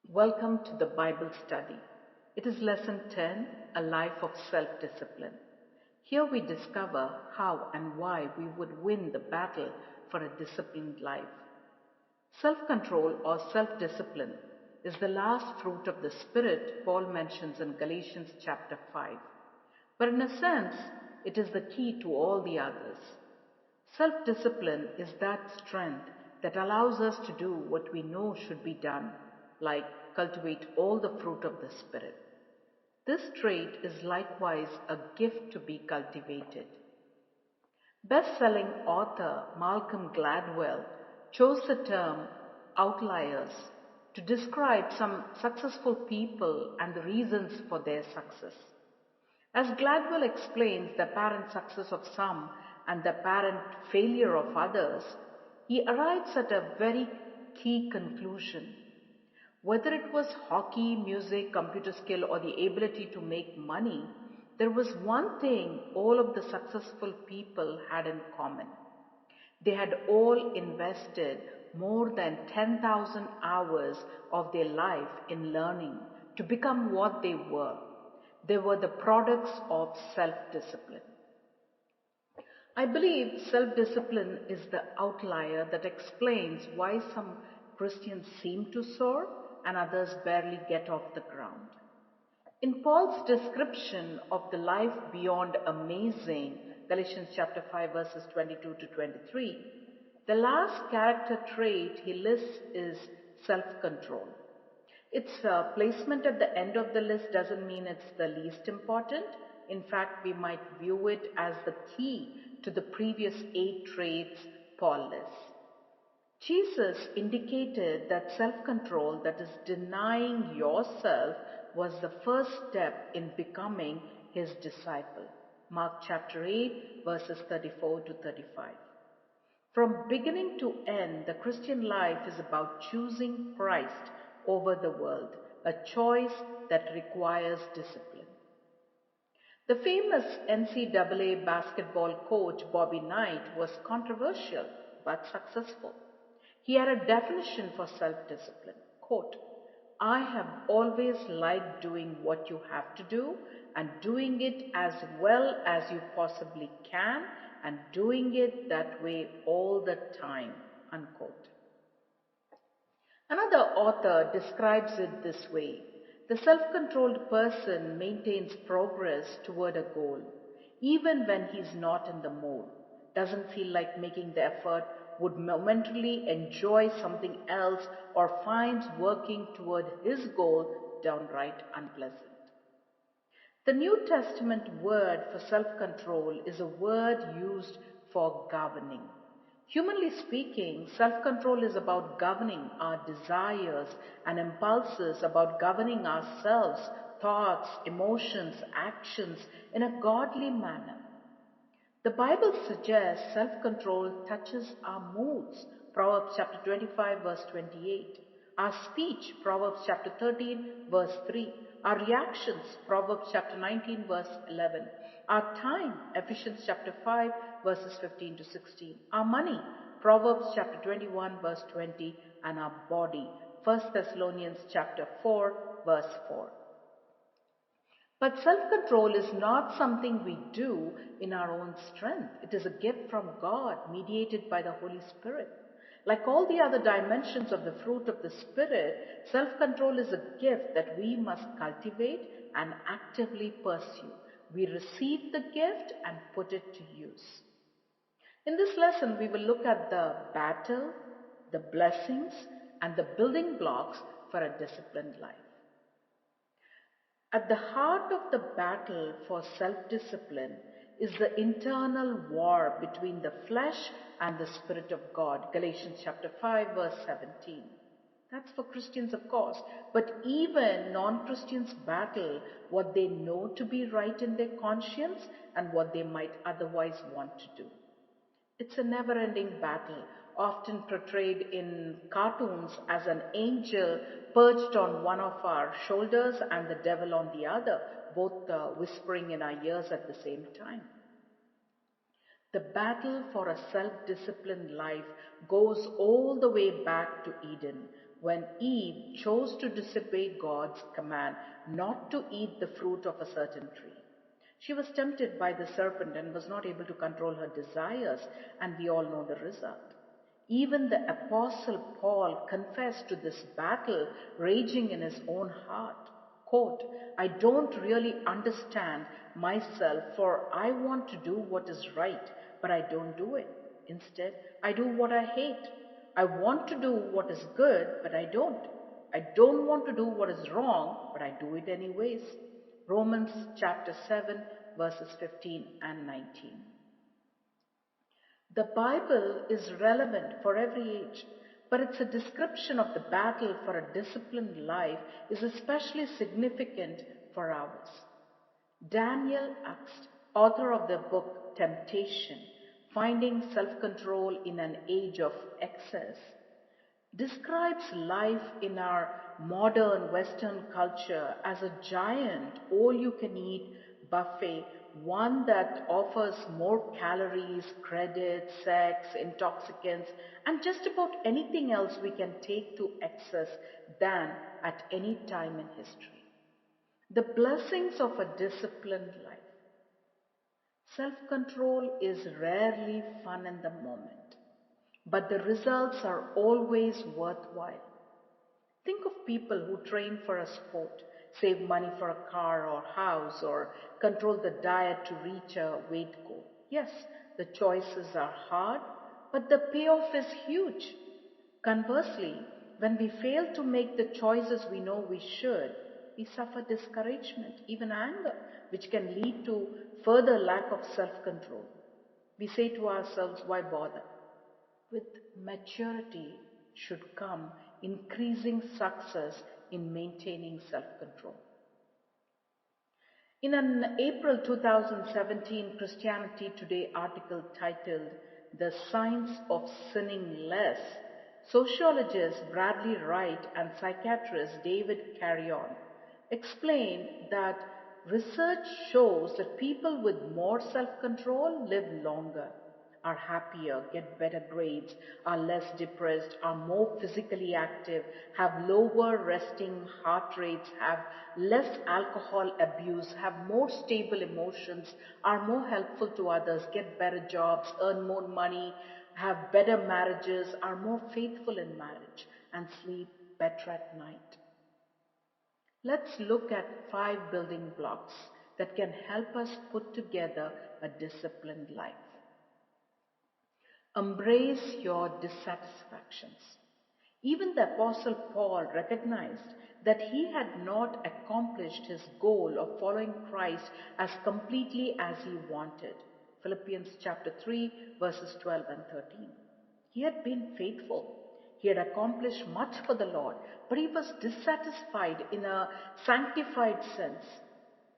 Welcome to the Bible study. It is lesson 10, A Life of Self-Discipline. Here we discover how and why we would win the battle for a disciplined life. Self-control or self-discipline is the last fruit of the Spirit Paul mentions in Galatians chapter 5. But in a sense, it is the key to all the others. Self-discipline is that strength that allows us to do what we know should be done, like cultivate all the fruit of the Spirit. This trait is likewise a gift to be cultivated. Best-selling author Malcolm Gladwell chose the term outliers to describe some successful people and the reasons for their success. As Gladwell explains the apparent success of some and the apparent failure of others, he arrives at a very key conclusion. Whether it was hockey, music, computer skill, or the ability to make money, there was one thing all of the successful people had in common. They had all invested more than 10,000 hours of their life in learning to become what they were. They were the products of self-discipline. I believe self-discipline is the outlier that explains why some Christians seem to soar and others barely get off the ground. In Paul's description of the life beyond amazing, Galatians chapter 5 verses 22 to 23, the last character trait he lists is self-control. Its placement at the end of the list doesn't mean it's the least important. In fact, we might view it as the key to the previous 8 traits Paul lists. Jesus indicated that self-control, that is denying yourself, was the first step in becoming his disciple. Mark chapter 8 verses 34 to 35. From beginning to end, the Christian life is about choosing Christ over the world, a choice that requires discipline. The famous NCAA basketball coach Bobby Knight was controversial but successful. He had a definition for self-discipline. Quote, I have always liked doing what you have to do and doing it as well as you possibly can and doing it that way all the time. Unquote. Another author describes it this way. The self-controlled person maintains progress toward a goal, even when he's not in the mood, doesn't feel like making the effort, would momentarily enjoy something else, or finds working toward his goal downright unpleasant. The New Testament word for self-control is a word used for governing. Humanly speaking, self-control is about governing our desires and impulses, about governing ourselves, thoughts, emotions, actions in a godly manner. The Bible suggests self-control touches our moods, Proverbs chapter 25 verse 28, our speech, Proverbs chapter 13 verse 3, our reactions, Proverbs chapter 19 verse 11, our time, Ephesians chapter 5 verses 15 to 16, our money, Proverbs chapter 21 verse 20, and our body, First Thessalonians chapter 4 verse 4. But self-control is not something we do in our own strength. It is a gift from God, mediated by the Holy Spirit. Like all the other dimensions of the fruit of the Spirit, self-control is a gift that we must cultivate and actively pursue. We receive the gift and put it to use. In this lesson, we will look at the battle, the blessings, and the building blocks for a disciplined life. At the heart of the battle for self-discipline is the internal war between the flesh and the Spirit of God. Galatians chapter 5 verse 17. That's for Christians, of course, but even non-Christians battle what they know to be right in their conscience and what they might otherwise want to do. It's a never-ending battle, often portrayed in cartoons as an angel perched on one of our shoulders and the devil on the other, both whispering in our ears at the same time. The battle for a self-disciplined life goes all the way back to Eden, when Eve chose to disobey God's command not to eat the fruit of a certain tree. She was tempted by the serpent and was not able to control her desires, and we all know the result. Even the Apostle Paul confessed to this battle raging in his own heart. Quote, I don't really understand myself, for I want to do what is right, but I don't do it. Instead, I do what I hate. I want to do what is good, but I don't. I don't want to do what is wrong, but I do it anyways. Romans chapter 7, verses 15 and 19. The Bible is relevant for every age, but it's a description of the battle for a disciplined life is especially significant for ours. Daniel Axt, author of the book Temptation, Finding Self-Control in an Age of Excess, describes life in our modern Western culture as a giant, all you can eat buffet, one that offers more calories, credit, sex, intoxicants, and just about anything else we can take to excess than at any time in history. The blessings of a disciplined life. Self control is rarely fun in the moment, but the results are always worthwhile. Think of people who train for a sport, save money for a car or house, or control the diet to reach a weight goal. Yes, the choices are hard, but the payoff is huge. Conversely, when we fail to make the choices we know we should, we suffer discouragement, even anger, which can lead to further lack of self control. We say to ourselves, why bother? With maturity should come increasing success in maintaining self control. In an April 2017 Christianity Today article titled The Science of Sinning Less, sociologist Bradley Wright and psychiatrist David Carrion explained that research shows that people with more self control live longer, are happier, get better grades, are less depressed, are more physically active, have lower resting heart rates, have less alcohol abuse, have more stable emotions, are more helpful to others, get better jobs, earn more money, have better marriages, are more faithful in marriage, and sleep better at night. Let's look at 5 building blocks that can help us put together a disciplined life. Embrace your dissatisfactions. Even the Apostle Paul recognized that he had not accomplished his goal of following Christ as completely as he wanted. Philippians chapter 3, verses 12 and 13. He had been faithful. He had accomplished much for the Lord, but he was dissatisfied in a sanctified sense.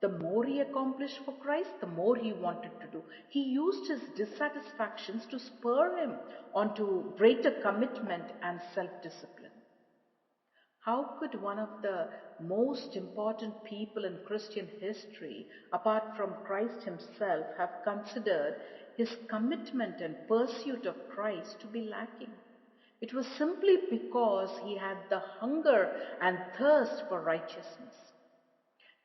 The more he accomplished for Christ, the more he wanted to do. He used his dissatisfactions to spur him on to greater commitment and self-discipline. How could one of the most important people in Christian history, apart from Christ himself, have considered his commitment and pursuit of Christ to be lacking? It was simply because he had the hunger and thirst for righteousness.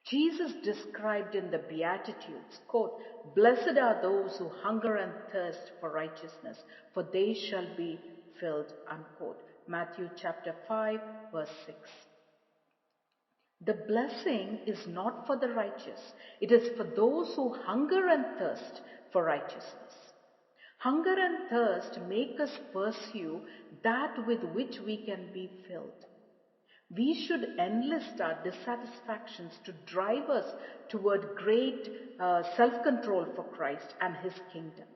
Jesus described in the Beatitudes, quote, Blessed are those who hunger and thirst for righteousness, for they shall be filled, unquote. Matthew chapter 5, verse 6. The blessing is not for the righteous. It is for those who hunger and thirst for righteousness. Hunger and thirst make us pursue that with which we can be filled. We should enlist our dissatisfactions to drive us toward great self-control for Christ and His kingdom.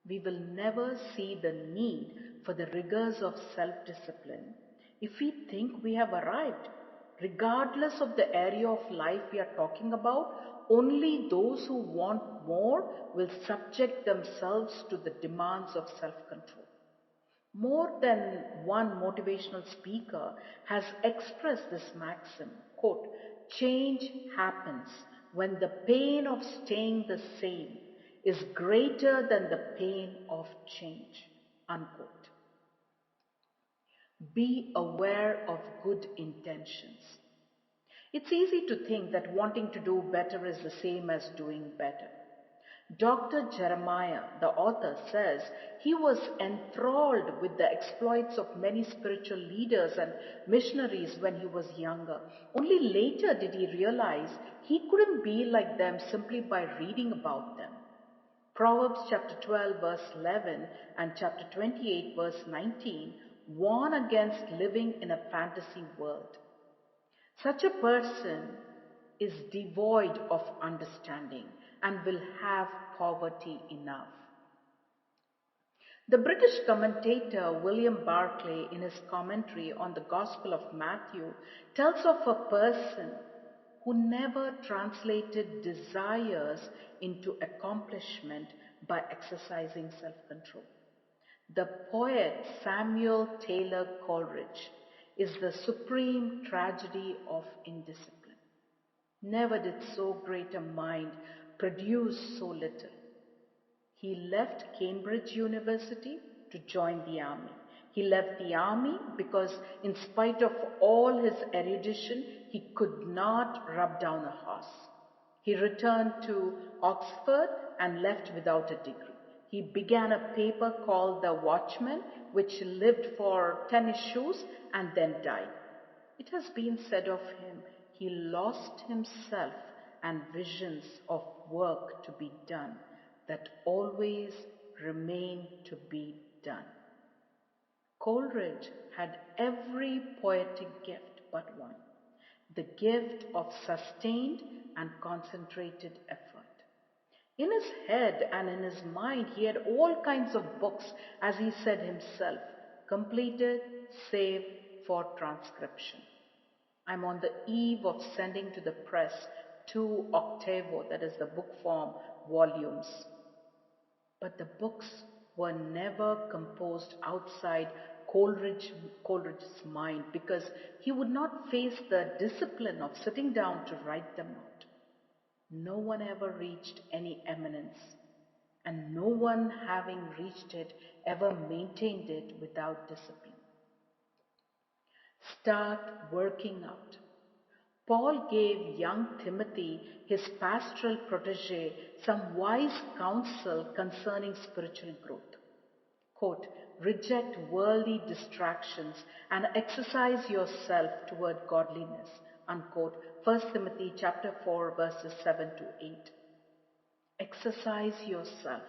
We will never see the need for the rigors of self-discipline if we think we have arrived. Regardless of the area of life we are talking about, only those who want more will subject themselves to the demands of self-control. More than one motivational speaker has expressed this maxim, quote, change happens when the pain of staying the same is greater than the pain of change, unquote. Be aware of good intentions. It's easy to think that wanting to do better is the same as doing better. Dr. Jeremiah, the author, says he was enthralled with the exploits of many spiritual leaders and missionaries when he was younger. Only later did he realize he couldn't be like them simply by reading about them. Proverbs chapter 12 verse 11 and chapter 28 verse 19 warn against living in a fantasy world. Such a person is devoid of understanding and will have poverty enough. The British commentator William Barclay, in his commentary on the Gospel of Matthew, tells of a person who never translated desires into accomplishment by exercising self control. The poet Samuel Taylor Coleridge is the supreme tragedy of indiscipline. Never did so great a mind produce so little. He left Cambridge University to join the army. He left the army because, in spite of all his erudition, he could not rub down a horse. He returned to Oxford and left without a degree. He began a paper called The Watchman, which lived for 10 issues and then died. It has been said of him, he lost himself and visions of work to be done that always remain to be done. Coleridge had every poetic gift but one, the gift of sustained and concentrated effort. In his head and in his mind, he had all kinds of books, as he said himself, completed save for transcription. I'm on the eve of sending to the press 2 octavo, that is the book form volumes. But the books were never composed outside Coleridge's mind because he would not face the discipline of sitting down to write them out. No one ever reached any eminence, and no one having reached it ever maintained it without discipline. Start working out. Paul gave young Timothy, his pastoral protege, some wise counsel concerning spiritual growth. Quote, reject worldly distractions and exercise yourself toward godliness. Unquote. 1 Timothy chapter 4 verses 7 to 8. Exercise yourself.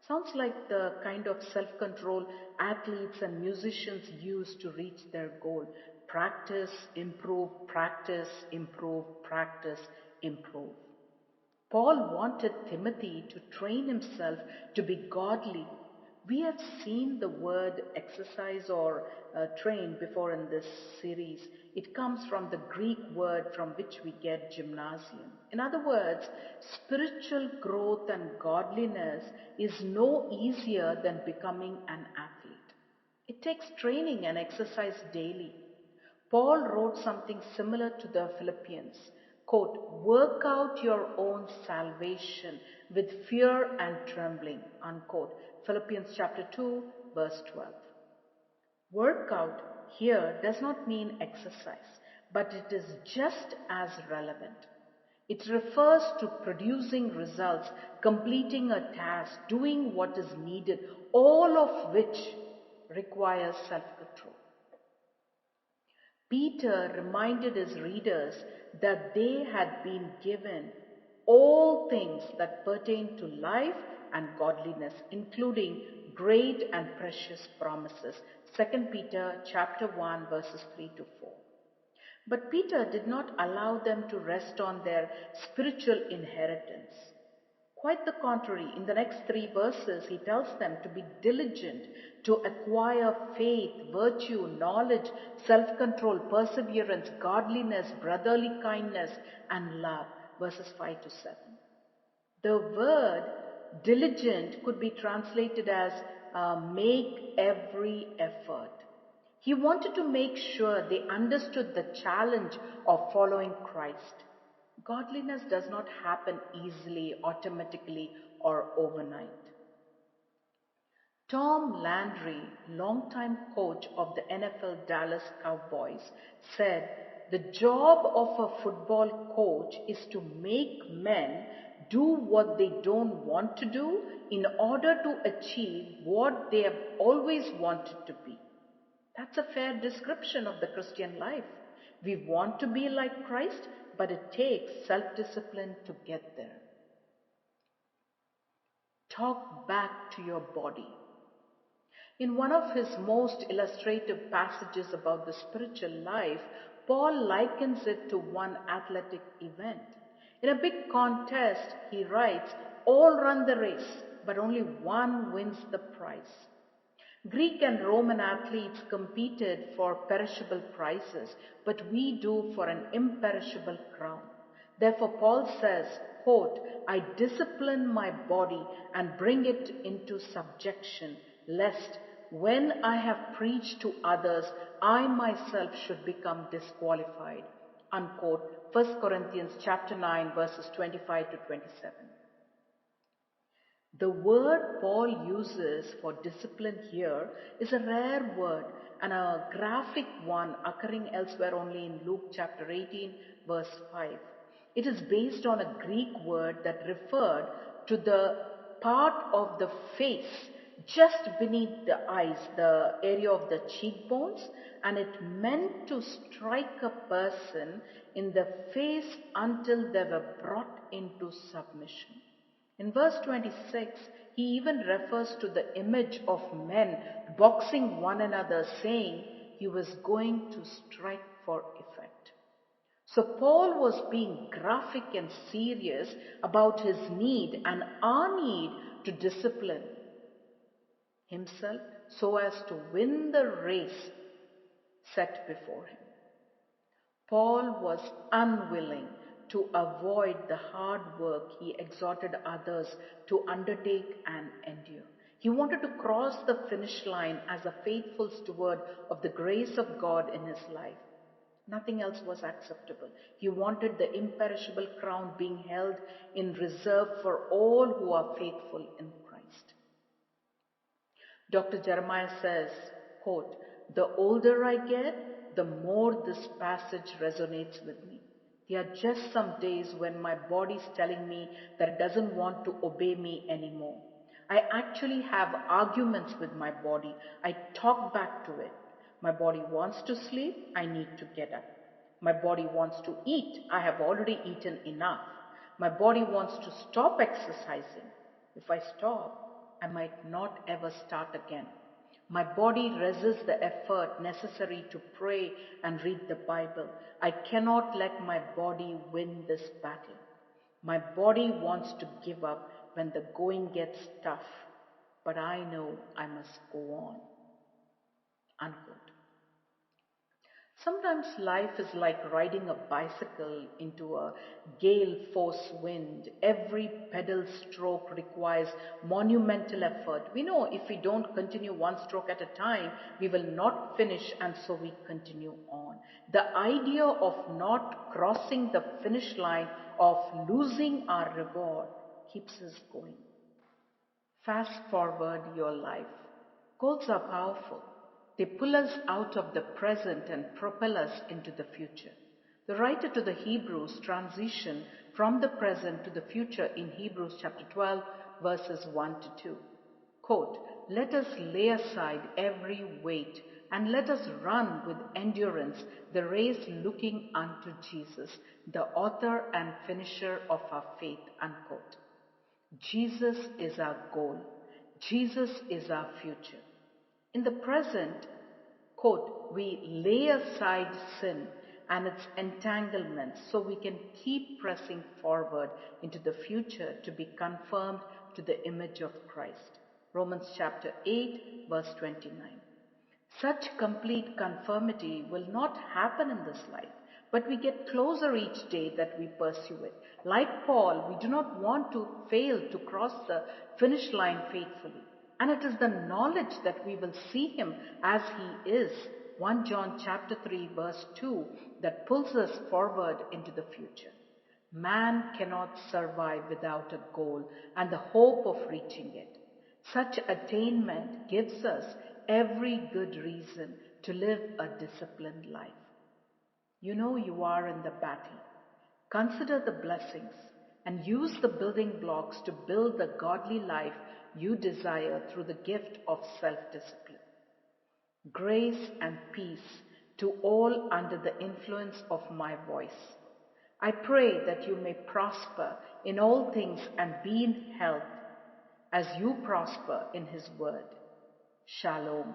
Sounds like the kind of self-control athletes and musicians use to reach their goal. Practice, improve, practice, improve, practice, improve. Paul wanted Timothy to train himself to be godly. We have seen the word exercise or train before in this series. It comes from the Greek word from which we get gymnasium. In other words, spiritual growth and godliness is no easier than becoming an athlete. It takes training and exercise daily. Paul wrote something similar to the Philippians. Quote, work out your own salvation with fear and trembling. Unquote. Philippians chapter 2, verse 12. Workout here does not mean exercise, but it is just as relevant. It refers to producing results, completing a task, doing what is needed, all of which requires self-control. Peter reminded his readers that they had been given all things that pertain to life and godliness, including great and precious promises. 2 Peter chapter 1 verses 3 to 4. But Peter did not allow them to rest on their spiritual inheritance. Quite the contrary, in the next 3 verses, he tells them to be diligent, to acquire faith, virtue, knowledge, self-control, perseverance, godliness, brotherly kindness, and love. Verses 5 to 7. The word diligent could be translated as make every effort. He wanted to make sure they understood the challenge of following Christ. Godliness does not happen easily, automatically, or overnight. Tom Landry, longtime coach of the NFL Dallas Cowboys, said, "The job of a football coach is to make men do what they don't want to do in order to achieve what they have always wanted to be." That's a fair description of the Christian life. We want to be like Christ, but it takes self discipline to get there. Talk back to your body. In one of his most illustrative passages about the spiritual life, Paul likens it to one athletic event. In a big contest, he writes, "All run the race, but only one wins the prize." Greek and Roman athletes competed for perishable prizes, but we do for an imperishable crown. Therefore, Paul says, quote, "I discipline my body and bring it into subjection, lest when I have preached to others, I myself should become disqualified." Unquote. 1 Corinthians chapter 9, verses 25 to 27. The word Paul uses for discipline here is a rare word and a graphic one occurring elsewhere only in Luke chapter 18, verse 5. It is based on a Greek word that referred to the part of the face just beneath the eyes, the area of the cheekbones, and it meant to strike a person in the face until they were brought into submission. In verse 26, he even refers to the image of men boxing one another, saying he was going to strike for effect. So Paul was being graphic and serious about his need and our need to discipline himself so as to win the race set before him. Paul was unwilling to avoid the hard work he exhorted others to undertake and endure. He wanted to cross the finish line as a faithful steward of the grace of God in his life. Nothing else was acceptable. He wanted the imperishable crown being held in reserve for all who are faithful in Christ. Dr. Jeremiah says, quote, "The older I get, the more this passage resonates with me. There are just some days when my body's telling me that it doesn't want to obey me anymore. I actually have arguments with my body. I talk back to it. My body wants to sleep. I need to get up. My body wants to eat. I have already eaten enough. My body wants to stop exercising. If I stop, I might not ever start again. My body resists the effort necessary to pray and read the Bible. I cannot let my body win this battle. My body wants to give up when the going gets tough, but I know I must go on." Unquote. Sometimes life is like riding a bicycle into a gale force wind. Every pedal stroke requires monumental effort. We know if we don't continue one stroke at a time, we will not finish, and so we continue on. The idea of not crossing the finish line, of losing our reward, keeps us going. Fast forward your life. Goals are powerful. They pull us out of the present and propel us into the future. The writer to the Hebrews transition from the present to the future in Hebrews chapter 12, verses 1 to 2. Quote, "Let us lay aside every weight and let us run with endurance the race looking unto Jesus, the author and finisher of our faith." Unquote. Jesus is our goal. Jesus is our future. In the present, quote, "we lay aside sin and its entanglements so we can keep pressing forward into the future to be conformed to the image of Christ." Romans chapter 8, verse 29. Such complete conformity will not happen in this life, but we get closer each day that we pursue it. Like Paul, we do not want to fail to cross the finish line faithfully. And it is the knowledge that we will see him as he is, 1 John chapter 3 verse 2, that pulls us forward into the future. Man cannot survive without a goal and the hope of reaching it. Such attainment gives us every good reason to live a disciplined life. You know you are in the battle. Consider the blessings and use the building blocks to build the godly life you desire through the gift of self discipline. Grace and peace to all under the influence of my voice. I pray that you may prosper in all things and be in health as you prosper in His word. Shalom.